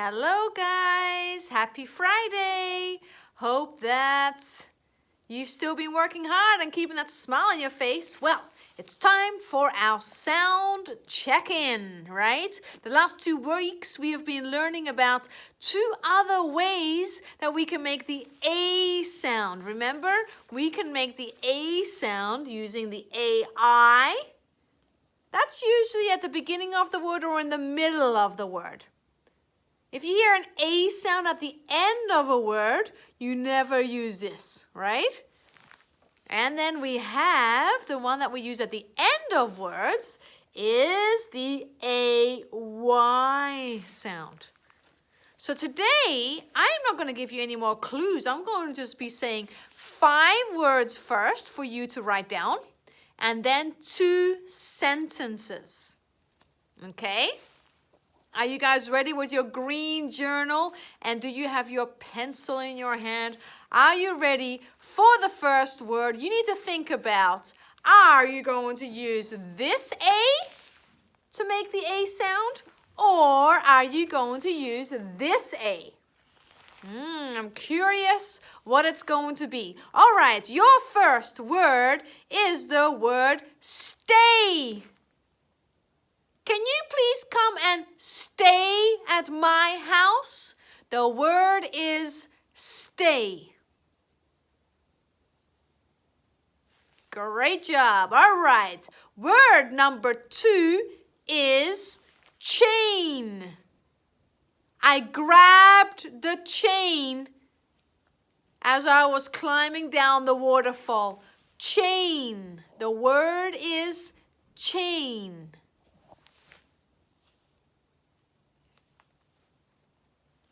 Hello guys, happy Friday. Hope that you've still been working hard and keeping that smile on your face. Well, it's time for our sound check-in, right? The last 2 weeks we have been learning about 2 other ways that we can make the A sound. Remember, we can make the A sound using the AI. That's usually at the beginning of the word or in the middle of the word. If you hear an A sound at the end of a word, you never use this, right? And then we have the one that we use at the end of words is the AY sound. So today, I'm not going to give you any more clues. I'm going to just be saying 5 words first for you to write down, and then 2 sentences. Okay? Are you guys ready with your green journal? And do you have your pencil in your hand? Are you ready for the first word? You need to think about, are you going to use this A to make the A sound? Or are you going to use this A? I'm curious what it's going to be. All right, your first word is the word stay. Can you please come and stay at my house? The word is stay. Great job. All right. Word number 2 is chain. I grabbed the chain as I was climbing down the waterfall. Chain. The word is chain.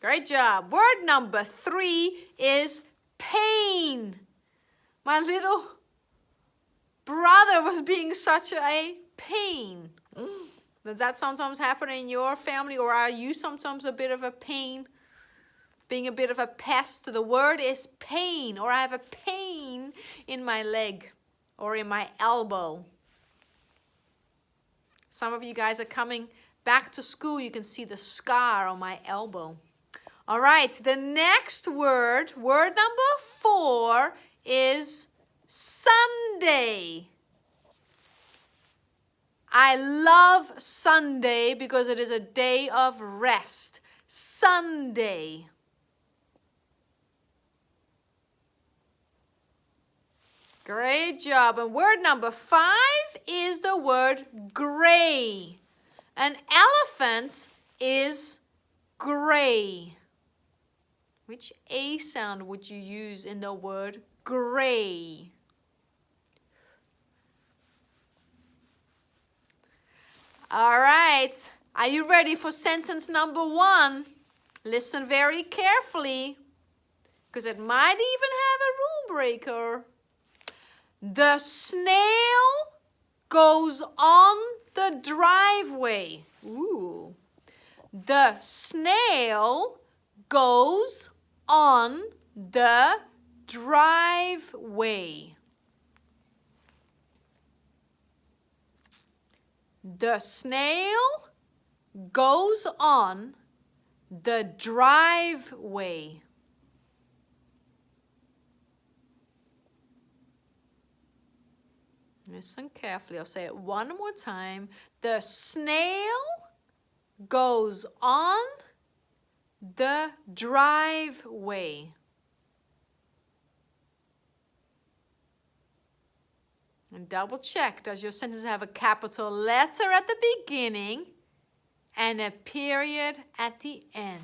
Great job. Word number 3 is pain. My little brother was being such a pain. Does that sometimes happen in your family, or are you sometimes a bit of a pain? Being a bit of a pest? The word is pain, or I have a pain in my leg or in my elbow. Some of you guys are coming back to school. You can see the scar on my elbow. All right, the next word, word number 4, is Sunday. I love Sunday because it is a day of rest. Sunday. Great job. And word number 5 is the word gray. An elephant is gray. Which A sound would you use in the word gray? All right. Are you ready for sentence number 1? Listen very carefully, because it might even have a rule breaker. The snail goes on the driveway. Ooh. The snail goes on the driveway. The snail goes on the driveway. Listen carefully. I'll say it one more time. The snail goes on the driveway. And double check, does your sentence have a capital letter at the beginning and a period at the end?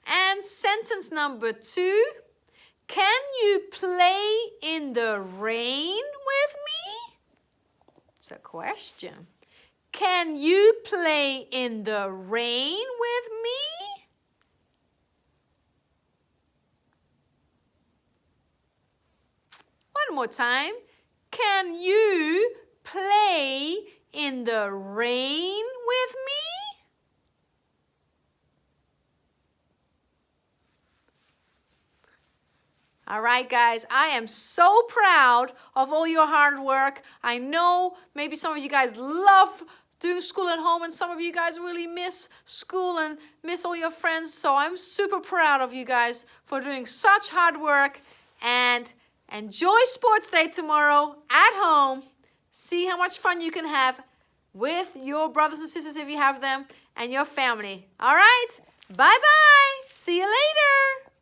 And sentence number 2, can you play in the rain with me? It's a question. Can you play in the rain with me? One more time. Can you play in the rain with me? All right, guys, I am so proud of all your hard work. I know maybe some of you guys love doing school at home, and some of you guys really miss school and miss all your friends. So I'm super proud of you guys for doing such hard work, and enjoy sports day tomorrow at home. See how much fun you can have with your brothers and sisters if you have them and your family. All right? Bye-bye. See you later.